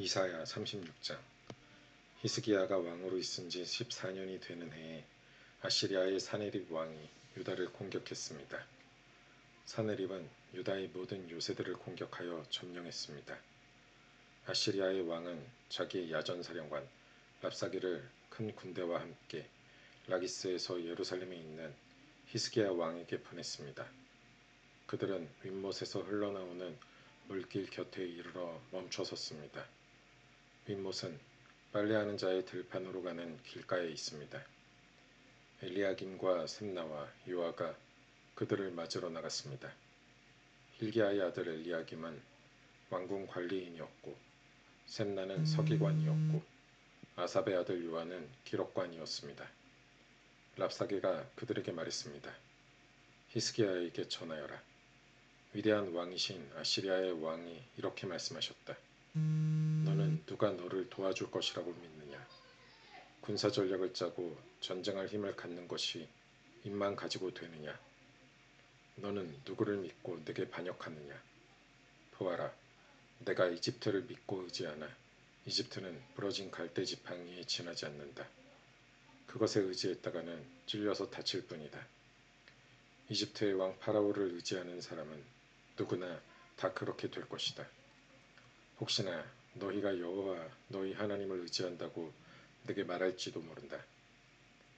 이사야 36장. 히스기야가 왕으로 있은 지 14년이 되는 해에 아시리아의 사네립 왕이 유다를 공격했습니다. 사네립은 유다의 모든 요새들을 공격하여 점령했습니다. 아시리아의 왕은 자기 야전사령관 랍사게를 큰 군대와 함께 라기스에서 예루살렘에 있는 히스기야 왕에게 보냈습니다. 그들은 윗못에서 흘러나오는 물길 곁에 이르러 멈춰섰습니다. 윗못은 빨래하는 자의 들판으로 가는 길가에 있습니다. 엘리야김과 셈나와 요아가 그들을 맞으러 나갔습니다. hil기야의 아들 엘리야김은 왕궁 관리인이었고 셈나는 서기관이었고 아삽의 아들 요아는 기록관이었습니다. 랍사게가 그들에게 말했습니다. 히스기야에게 전하여라. 위대한 왕이신 아시리아의 왕이 이렇게 말씀하셨다. 너는 누가 너를 도와줄 것이라고 믿느냐? 군사 전략을 짜고 전쟁할 힘을 갖는 것이 입만 가지고 되느냐? 너는 누구를 믿고 내게 반역하느냐? 보아라, 내가 이집트를 믿고 의지하나 이집트는 부러진 갈대 지팡이에 지나지 않는다. 그것에 의지했다가는 찔려서 다칠 뿐이다. 이집트의 왕 파라오를 의지하는 사람은 누구나 다 그렇게 될 것이다. 혹시나 너희가 여호와 너희 하나님을 의지한다고 내게 말할지도 모른다.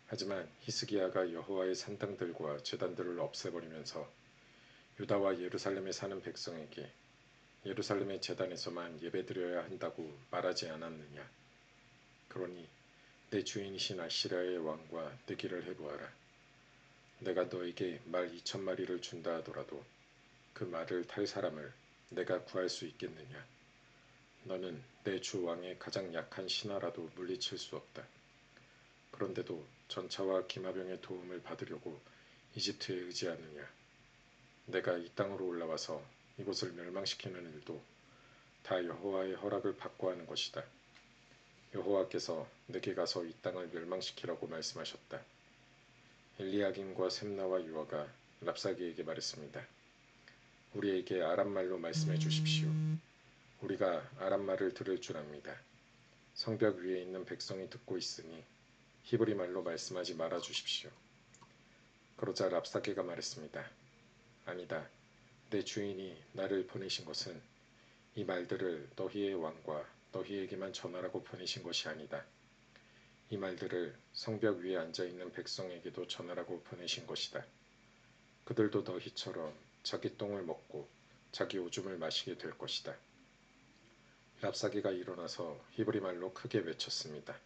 하지만 히스기야가 여호와의 산당들과 제단들을 없애버리면서 유다와 예루살렘에 사는 백성에게 예루살렘의 제단에서만 예배드려야 한다고 말하지 않았느냐. 그러니 내 주인이신 아시리아의 왕과 내기를 해보아라. 내가 너에게 말 2,000마리를 준다 하더라도 그 말을 탈 사람을 내가 구할 수 있겠느냐. 너는 내 주 왕의 가장 약한 신하라도 물리칠 수 없다. 그런데도 전차와 기마병의 도움을 받으려고 이집트에 의지하느냐. 내가 이 땅으로 올라와서 이곳을 멸망시키는 일도 다 여호와의 허락을 받고 하는 것이다. 여호와께서 내게 가서 이 땅을 멸망시키라고 말씀하셨다. 엘리야김과 셈나와 요아가 랍사게에게 말했습니다. 우리에게 아람말로 말씀해 주십시오. 우리가 아람말을 들을 줄 압니다. 성벽 위에 있는 백성이 듣고 있으니 히브리 말로 말씀하지 말아 주십시오. 그러자 랍사게가 말했습니다. 아니다. 내 주인이 나를 보내신 것은 이 말들을 너희의 왕과 너희에게만 전하라고 보내신 것이 아니다. 이 말들을 성벽 위에 앉아있는 백성에게도 전하라고 보내신 것이다. 그들도 너희처럼 자기 똥을 먹고 자기 오줌을 마시게 될 것이다. 랍사게가 일어나서 히브리 말로 크게 외쳤습니다.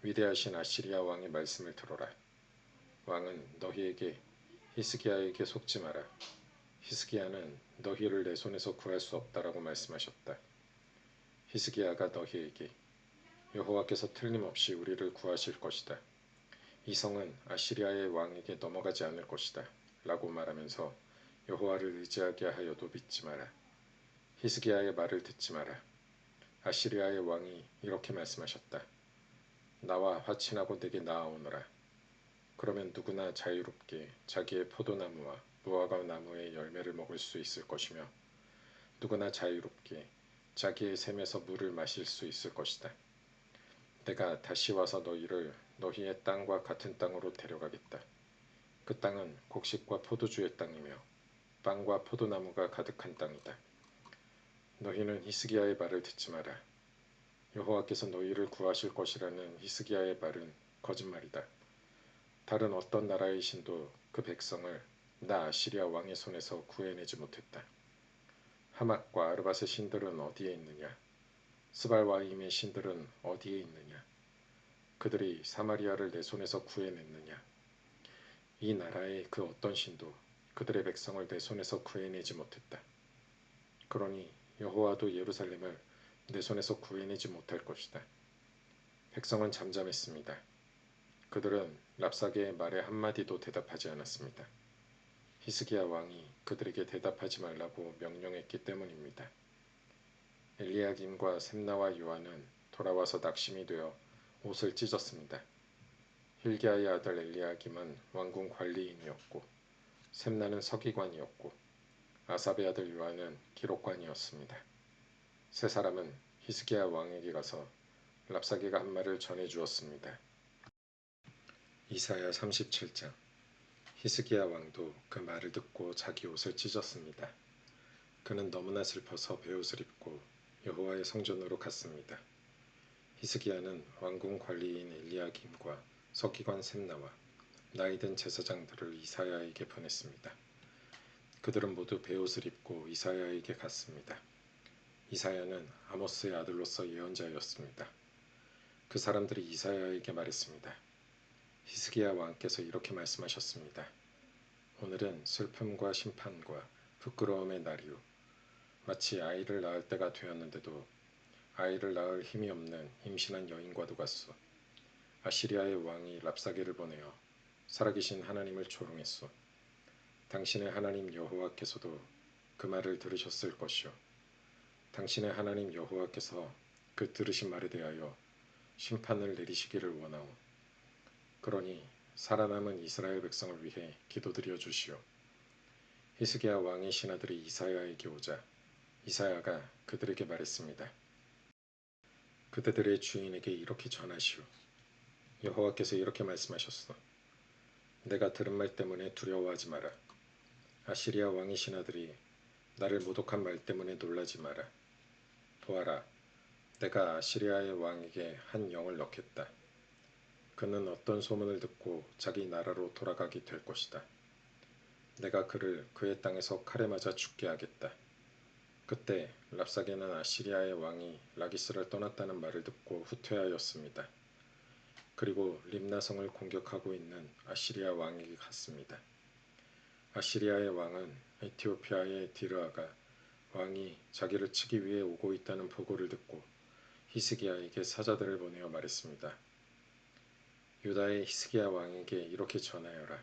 위대하신 아시리아 왕의 말씀을 들어라. 왕은 너희에게 히스기야에게 속지 마라. 히스기야는 너희를 내 손에서 구할 수 없다라고 말씀하셨다. 히스기야가 너희에게 여호와께서 틀림없이 우리를 구하실 것이다. 이 성은 아시리아의 왕에게 넘어가지 않을 것이다. 라고 말하면서 여호와를 의지하게 하여도 믿지 마라. 히스기야의 말을 듣지 마라. 아시리아의 왕이 이렇게 말씀하셨다. 나와 화친하고 내게 나아오너라. 그러면 누구나 자유롭게 자기의 포도나무와 무화과 나무의 열매를 먹을 수 있을 것이며 누구나 자유롭게 자기의 샘에서 물을 마실 수 있을 것이다. 내가 다시 와서 너희를 너희의 땅과 같은 땅으로 데려가겠다. 그 땅은 곡식과 포도주의 땅이며 빵과 포도나무가 가득한 땅이다. 너희는 히스기야의 말을 듣지 마라. 여호와께서 너희를 구하실 것이라는 히스기야의 말은 거짓말이다. 다른 어떤 나라의 신도 그 백성을 나 아시리아 왕의 손에서 구해내지 못했다. 하맛과 아르밧의 신들은 어디에 있느냐? 스발와임의 신들은 어디에 있느냐? 그들이 사마리아를 내 손에서 구해냈느냐? 이 나라의 그 어떤 신도 그들의 백성을 내 손에서 구해내지 못했다. 그러니 여호와도 예루살렘을 내 손에서 구해내지 못할 것이다. 백성은 잠잠했습니다. 그들은 랍사게의 말에 한마디도 대답하지 않았습니다. 히스기야 왕이 그들에게 대답하지 말라고 명령했기 때문입니다. 엘리야김과 셈나와 요아는 돌아와서 낙심이 되어 옷을 찢었습니다. hil기야의 아들 엘리야김은 왕궁 관리인이었고 셈나는 서기관이었고 아삽의 아들 요아는 기록관이었습니다. 세 사람은 히스기야 왕에게 가서 랍사게가 한 말을 전해 주었습니다. 이사야 37장. 히스기야 왕도 그 말을 듣고 자기 옷을 찢었습니다. 그는 너무나 슬퍼서 베옷을 입고 여호와의 성전으로 갔습니다. 히스기야는 왕궁 관리인 엘리야김과 서기관 셈나와 나이든 제사장들을 이사야에게 보냈습니다. 그들은 모두 베옷을 입고 이사야에게 갔습니다. 이사야는 아모스의 아들로서 예언자였습니다. 그 사람들이 이사야에게 말했습니다. 히스기야 왕께서 이렇게 말씀하셨습니다. 오늘은 슬픔과 심판과 부끄러움의 날이요. 마치 아이를 낳을 때가 되었는데도 아이를 낳을 힘이 없는 임신한 여인과도 같소. 아시리아의 왕이 랍사게를 보내어 살아계신 하나님을 조롱했소. 당신의 하나님 여호와께서도 그 말을 들으셨을 것이요. 당신의 하나님 여호와께서 그 들으신 말에 대하여 심판을 내리시기를 원하오. 그러니 살아남은 이스라엘 백성을 위해 기도드려 주시오. 히스기야 왕의 신하들이 이사야에게 오자 이사야가 그들에게 말했습니다. 그대들의 주인에게 이렇게 전하시오. 여호와께서 이렇게 말씀하셨소. 내가 들은 말 때문에 두려워하지 마라. 아시리아 왕의 신하들이 나를 모독한 말 때문에 놀라지 마라. 보아라, 내가 아시리아의 왕에게 한 영을 넣겠다. 그는 어떤 소문을 듣고 자기 나라로 돌아가게 될 것이다. 내가 그를 그의 땅에서 칼에 맞아 죽게 하겠다. 그때 랍사게는 아시리아의 왕이 라기스를 떠났다는 말을 듣고 후퇴하였습니다. 그리고 림나성을 공격하고 있는 아시리아 왕에게 갔습니다. 아시리아의 왕은 에티오피아의 디르아가 왕이 자기를 치기 위해 오고 있다는 보고를 듣고 히스기야에게 사자들을 보내어 말했습니다. 유다의 히스기야 왕에게 이렇게 전하여라.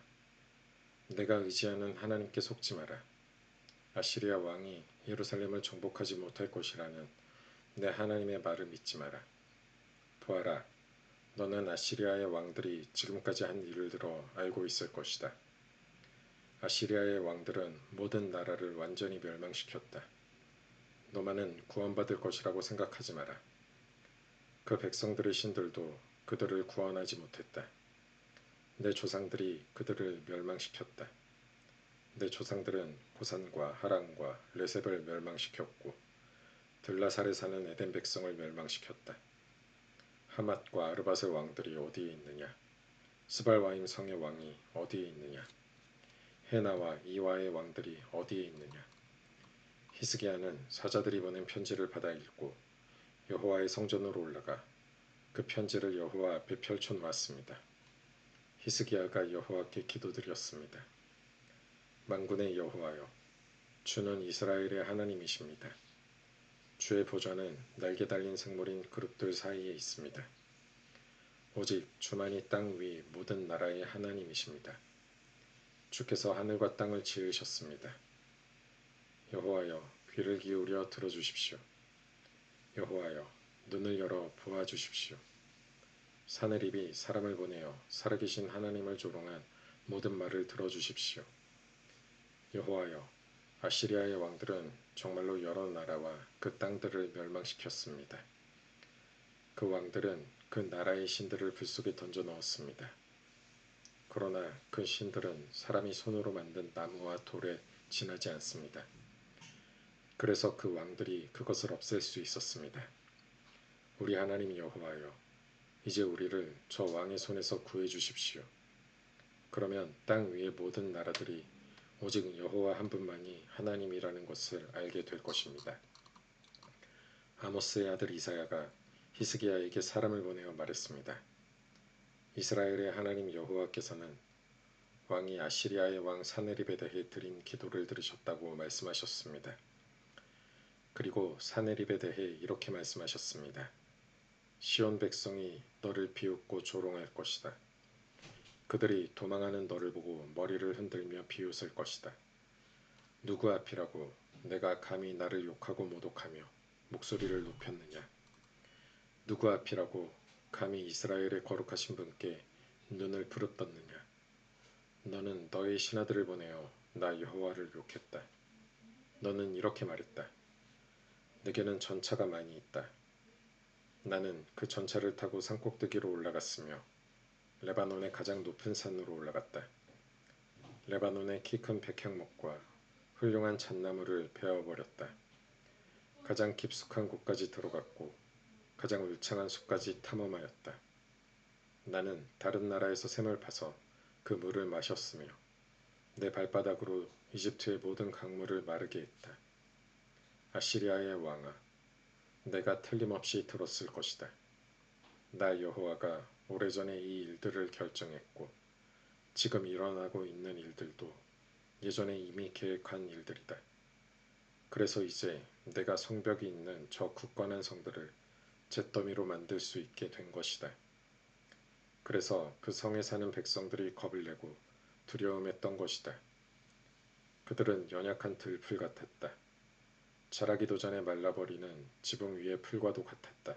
내가 의지하는 하나님께 속지 마라. 아시리아 왕이 예루살렘을 정복하지 못할 것이라는 내 하나님의 말을 믿지 마라. 보아라, 너는 아시리아의 왕들이 지금까지 한 일을 들어 알고 있을 것이다. 아시리아의 왕들은 모든 나라를 완전히 멸망시켰다. 너만은 구원받을 것이라고 생각하지 마라. 그 백성들의 신들도 그들을 구원하지 못했다. 내 조상들이 그들을 멸망시켰다. 내 조상들은 고산과 하란과 레셉을 멸망시켰고 들라살에 사는 에덴 백성을 멸망시켰다. 하맛과 아르밧의 왕들이 어디에 있느냐? 스발와임 성의 왕이 어디에 있느냐? 헤나와 이와의 왕들이 어디에 있느냐? 히스기야는 사자들이 보낸 편지를 받아 읽고 여호와의 성전으로 올라가 그 편지를 여호와 앞에 펼쳐 놓았습니다. 히스기야가 여호와께 기도드렸습니다. 만군의 여호와여, 주는 이스라엘의 하나님이십니다. 주의 보좌는 날개 달린 생물인 그룹들 사이에 있습니다. 오직 주만이 땅 위 모든 나라의 하나님이십니다. 주께서 하늘과 땅을 지으셨습니다. 여호와여, 귀를 기울여 들어주십시오. 여호와여, 눈을 열어 보아주십시오. 사내립이 사람을 보내어 살아계신 하나님을 조롱한 모든 말을 들어주십시오. 여호와여, 아시리아의 왕들은 정말로 여러 나라와 그 땅들을 멸망시켰습니다. 그 왕들은 그 나라의 신들을 불속에 던져 넣었습니다. 그러나 그 신들은 사람이 손으로 만든 나무와 돌에 지나지 않습니다. 그래서 그 왕들이 그것을 없앨 수 있었습니다. 우리 하나님 여호와여, 이제 우리를 저 왕의 손에서 구해 주십시오. 그러면 땅 위의 모든 나라들이 오직 여호와 한 분만이 하나님이라는 것을 알게 될 것입니다. 아모스의 아들 이사야가 히스기야에게 사람을 보내어 말했습니다. 이스라엘의 하나님 여호와께서는 왕이 아시리아의 왕 사네립에 대해 드린 기도를 들으셨다고 말씀하셨습니다. 그리고 사네립에 대해 이렇게 말씀하셨습니다. 시온 백성이 너를 비웃고 조롱할 것이다. 그들이 도망하는 너를 보고 머리를 흔들며 비웃을 것이다. 누구 앞이라고 내가 감히 나를 욕하고 모독하며 목소리를 높였느냐? 누구 앞이라고 감히 이스라엘의 거룩하신 분께 눈을 부릅떴느냐? 너는 너의 신하들을 보내어 나 여호와를 욕했다. 너는 이렇게 말했다. 내게는 전차가 많이 있다. 나는 그 전차를 타고 산꼭대기로 올라갔으며 레바논의 가장 높은 산으로 올라갔다. 레바논의 키 큰 백향목과 훌륭한 잣나무를 베어버렸다. 가장 깊숙한 곳까지 들어갔고 가장 울창한 숲까지 탐험하였다. 나는 다른 나라에서 샘을 파서 그 물을 마셨으며 내 발바닥으로 이집트의 모든 강물을 마르게 했다. 아시리아의 왕아, 내가 틀림없이 들었을 것이다. 나 여호와가 오래전에 이 일들을 결정했고 지금 일어나고 있는 일들도 예전에 이미 계획한 일들이다. 그래서 이제 내가 성벽이 있는 저 굳건한 성들을 잿더미로 만들 수 있게 된 것이다. 그래서 그 성에 사는 백성들이 겁을 내고 두려움에 떤 것이다. 그들은 연약한 들풀 같았다. 자라기도 전에 말라버리는 지붕 위의 풀과도 같았다.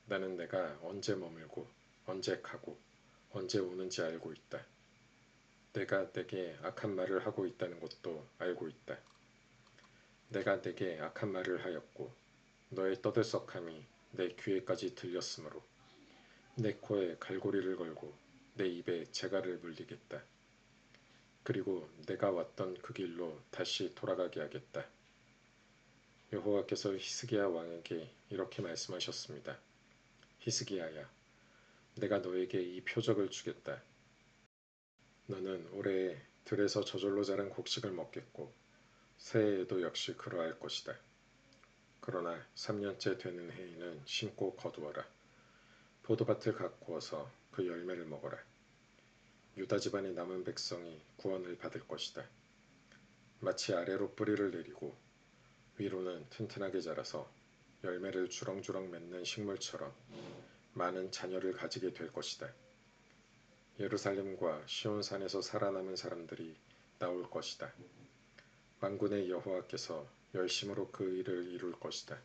나는 내가 언제 머물고 언제 가고 언제 오는지 알고 있다. 내가 내게 악한 말을 하고 있다는 것도 알고 있다. 내가 내게 악한 말을 하였고 너의 떠들썩함이 내 귀에까지 들렸으므로 내 코에 갈고리를 걸고 내 입에 재갈을 물리겠다. 그리고 내가 왔던 그 길로 다시 돌아가게 하겠다. 여호와께서 히스기야 왕에게 이렇게 말씀하셨습니다. 히스기야야, 내가 너에게 이 표적을 주겠다. 너는 올해 들에서 저절로 자란 곡식을 먹겠고 새해에도 역시 그러할 것이다. 그러나 3년째 되는 해에는 심고 거두어라. 포도밭을 가꾸어서 그 열매를 먹어라. 유다 집안의 남은 백성이 구원을 받을 것이다. 마치 아래로 뿌리를 내리고 위로는 튼튼하게 자라서 열매를 주렁주렁 맺는 식물처럼 많은 자녀를 가지게 될 것이다. 예루살렘과 시온산에서 살아남은 사람들이 나올 것이다. 만군의 여호와께서 열심으로 그 일을 이룰 것이다.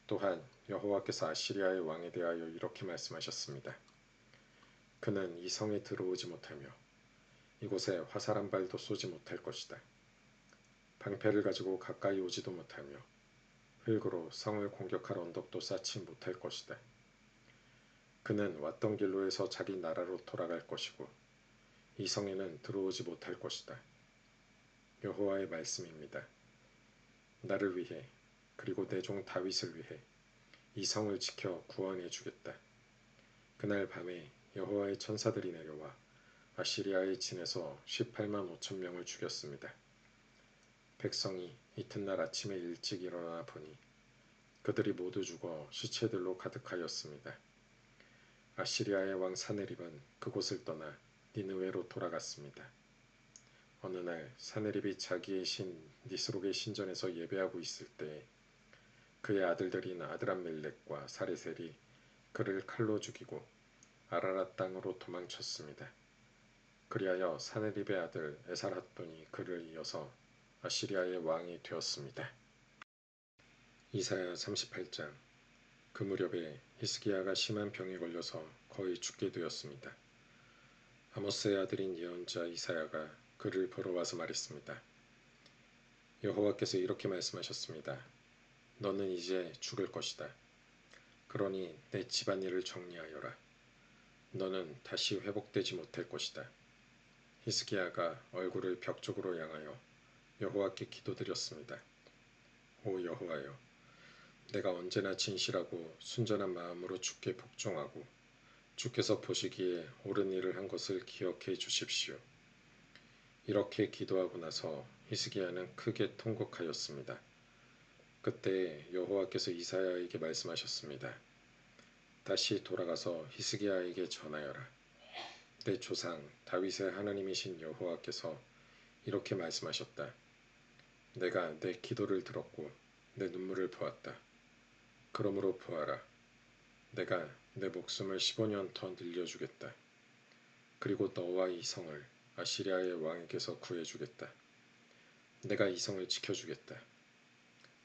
또한 여호와께서 아시리아의 왕에 대하여 이렇게 말씀하셨습니다. 그는 이 성에 들어오지 못하며 이곳에 화살 한 발도 쏘지 못할 것이다. 방패를 가지고 가까이 오지도 못하며 흙으로 성을 공격할 언덕도 쌓지 못할 것이다. 그는 왔던 길로 해서 자기 나라로 돌아갈 것이고 이 성에는 들어오지 못할 것이다. 여호와의 말씀입니다. 나를 위해 그리고 내 종 다윗을 위해 이 성을 지켜 구원해 주겠다. 그날 밤에 여호와의 천사들이 내려와 아시리아의 진에서 18만 5천 명을 죽였습니다. 백성이 이튿날 아침에 일찍 일어나 보니 그들이 모두 죽어 시체들로 가득하였습니다. 아시리아의 왕 사네립은 그곳을 떠나 니느웨로 돌아갔습니다. 어느 날 사네립이 자기의 신 니스록의 신전에서 예배하고 있을 때에 그의 아들들인 아드람멜렉과 사레셀이 그를 칼로 죽이고 아라랏 땅으로 도망쳤습니다. 그리하여 사네립의 아들 에살핫돈이 그를 이어서 아시리아의 왕이 되었습니다. 이사야 38장. 그 무렵에 히스기야가 심한 병에 걸려서 거의 죽게 되었습니다. 아모스의 아들인 예언자 이사야가 그를 보러 와서 말했습니다. 여호와께서 이렇게 말씀하셨습니다. 너는 이제 죽을 것이다. 그러니 내 집안일을 정리하여라. 너는 다시 회복되지 못할 것이다. 히스기야가 얼굴을 벽 쪽으로 향하여 여호와께 기도드렸습니다. 오 여호와여, 내가 언제나 진실하고 순전한 마음으로 주께 복종하고 주께서 보시기에 옳은 일을 한 것을 기억해 주십시오. 이렇게 기도하고 나서 히스기야는 크게 통곡하였습니다. 그때 여호와께서 이사야에게 말씀하셨습니다. 다시 돌아가서 히스기야에게 전하여라. 내 조상 다윗의 하나님이신 여호와께서 이렇게 말씀하셨다. 내가 내 기도를 들었고 내 눈물을 보았다. 그러므로 보아라. 내가 내 목숨을 15년 더 늘려주겠다. 그리고 너와 이 성을 아시리아의 왕에게서 구해주겠다. 내가 이 성을 지켜주겠다.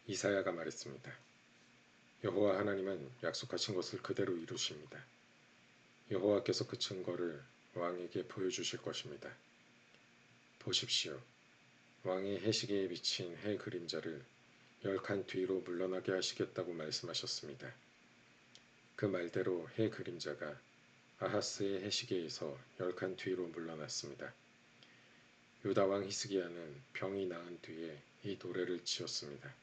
이사야가 말했습니다. 여호와 하나님은 약속하신 것을 그대로 이루십니다. 여호와께서 그 증거를 왕에게 보여주실 것입니다. 보십시오. 왕이 해시계에 비친 해 그림자를 10칸 뒤로 물러나게 하시겠다고 말씀하셨습니다. 그 말대로 해 그림자가 아하스의 해시계에서 10칸 뒤로 물러났습니다. 유다 왕 히스기야는 병이 나은 뒤에 이 노래를 지었습니다.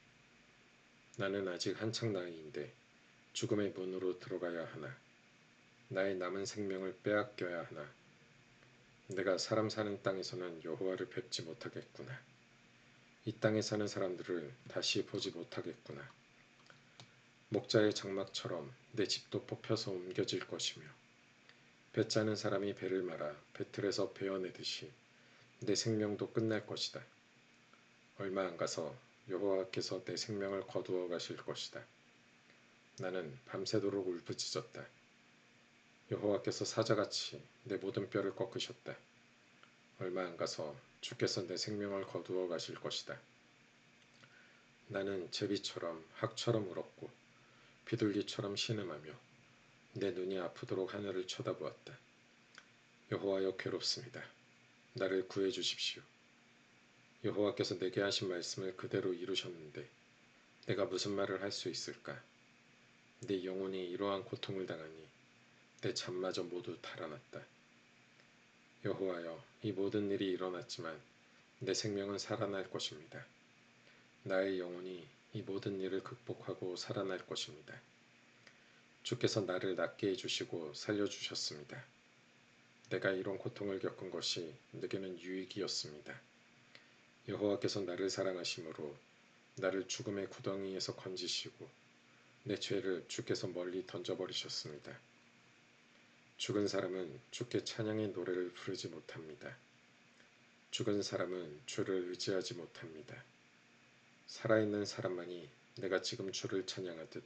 나는 아직 한창 나이인데 죽음의 문으로 들어가야 하나. 나의 남은 생명을 빼앗겨야 하나. 내가 사람 사는 땅에서는 여호와를 뵙지 못하겠구나. 이 땅에 사는 사람들을 다시 보지 못하겠구나. 목자의 장막처럼 내 집도 뽑혀서 옮겨질 것이며 배 짜는 사람이 배를 말아 배틀에서 베어내듯이 내 생명도 끝날 것이다. 얼마 안 가서 여호와께서 내 생명을 거두어 가실 것이다. 나는 밤새도록 울부짖었다. 여호와께서 사자같이 내 모든 뼈를 꺾으셨다. 얼마 안 가서 주께서 내 생명을 거두어 가실 것이다. 나는 제비처럼 학처럼 울었고 비둘기처럼 신음하며 내 눈이 아프도록 하늘을 쳐다보았다. 여호와여 괴롭습니다. 나를 구해 주십시오. 여호와께서 내게 하신 말씀을 그대로 이루셨는데 내가 무슨 말을 할 수 있을까? 내 영혼이 이러한 고통을 당하니 내 잠마저 모두 달아났다. 여호와여, 이 모든 일이 일어났지만 내 생명은 살아날 것입니다. 나의 영혼이 이 모든 일을 극복하고 살아날 것입니다. 주께서 나를 낫게 해주시고 살려주셨습니다. 내가 이런 고통을 겪은 것이 내게는 유익이었습니다. 여호와께서 나를 사랑하심으로 나를 죽음의 구덩이에서 건지시고 내 죄를 주께서 멀리 던져버리셨습니다. 죽은 사람은 주께 찬양의 노래를 부르지 못합니다. 죽은 사람은 주를 의지하지 못합니다. 살아있는 사람만이 내가 지금 주를 찬양하듯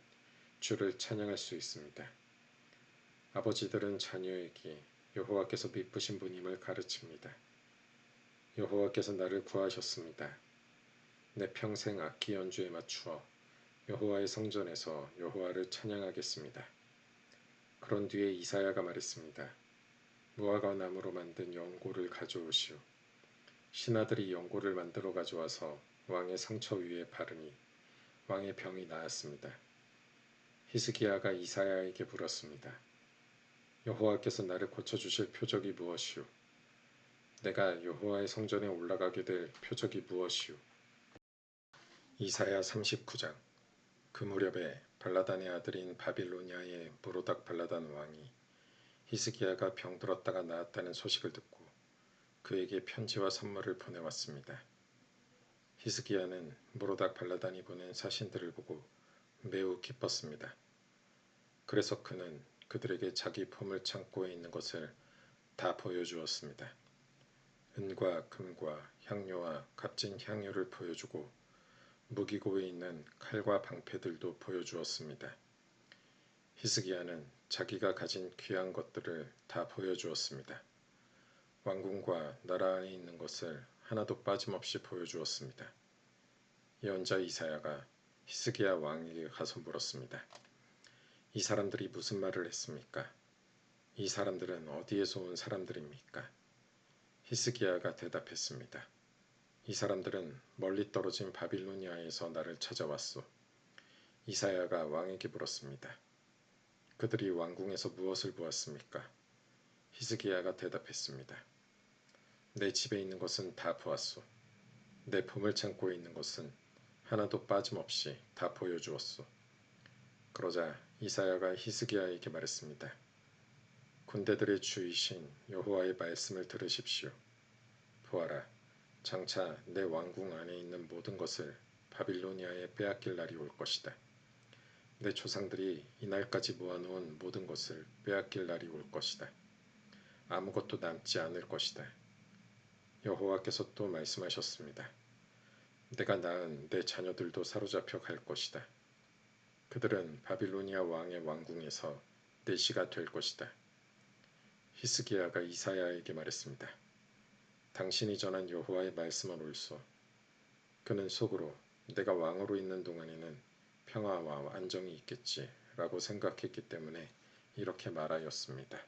주를 찬양할 수 있습니다. 아버지들은 자녀에게 여호와께서 미쁘신 분임을 가르칩니다. 여호와께서 나를 구하셨습니다. 내 평생 악기 연주에 맞추어 여호와의 성전에서 여호와를 찬양하겠습니다. 그런 뒤에 이사야가 말했습니다. 무화과 나무로 만든 연고를 가져오시오. 신하들이 연고를 만들어 가져와서 왕의 상처 위에 바르니 왕의 병이 나았습니다. 히스기야가 이사야에게 물었습니다. 여호와께서 나를 고쳐주실 표적이 무엇이오? 내가 여호와의 성전에 올라가게 될 표적이 무엇이오? 이사야 39장. 그 무렵에 발라단의 아들인 바빌로니아의 무로닥 발라단 왕이 히스기야가 병들었다가 나았다는 소식을 듣고 그에게 편지와 선물을 보내왔습니다. 히스기야는 무로닥 발라단이 보낸 사신들을 보고 매우 기뻤습니다. 그래서 그는 그들에게 자기 보물 창고에 있는 것을 다 보여주었습니다. 은과 금과 향료와 값진 향유를 보여주고 무기고에 있는 칼과 방패들도 보여주었습니다. 히스기야는 자기가 가진 귀한 것들을 다 보여주었습니다. 왕궁과 나라 안에 있는 것을 하나도 빠짐없이 보여주었습니다. 예언자 이사야가 히스기야 왕에게 가서 물었습니다. 이 사람들이 무슨 말을 했습니까? 이 사람들은 어디에서 온 사람들입니까? 히스기야가 대답했습니다. 이 사람들은 멀리 떨어진 바빌로니아에서 나를 찾아왔소. 이사야가 왕에게 물었습니다. 그들이 왕궁에서 무엇을 보았습니까? 히스기야가 대답했습니다. 내 집에 있는 것은 다 보았소. 내 보물창고에 있는 것은 하나도 빠짐없이 다 보여주었소. 그러자 이사야가 히스기야에게 말했습니다. 군대들의 주이신 여호와의 말씀을 들으십시오. 보아라, 장차 내 왕궁 안에 있는 모든 것을 바빌로니아에 빼앗길 날이 올 것이다. 내 조상들이 이날까지 모아놓은 모든 것을 빼앗길 날이 올 것이다. 아무것도 남지 않을 것이다. 여호와께서 또 말씀하셨습니다. 내가 낳은 내 자녀들도 사로잡혀 갈 것이다. 그들은 바빌로니아 왕의 왕궁에서 내시가 될 것이다. 히스기야가 이사야에게 말했습니다. 당신이 전한 여호와의 말씀은 옳소. 그는 속으로 내가 왕으로 있는 동안에는 평화와 안정이 있겠지 라고 생각했기 때문에 이렇게 말하였습니다.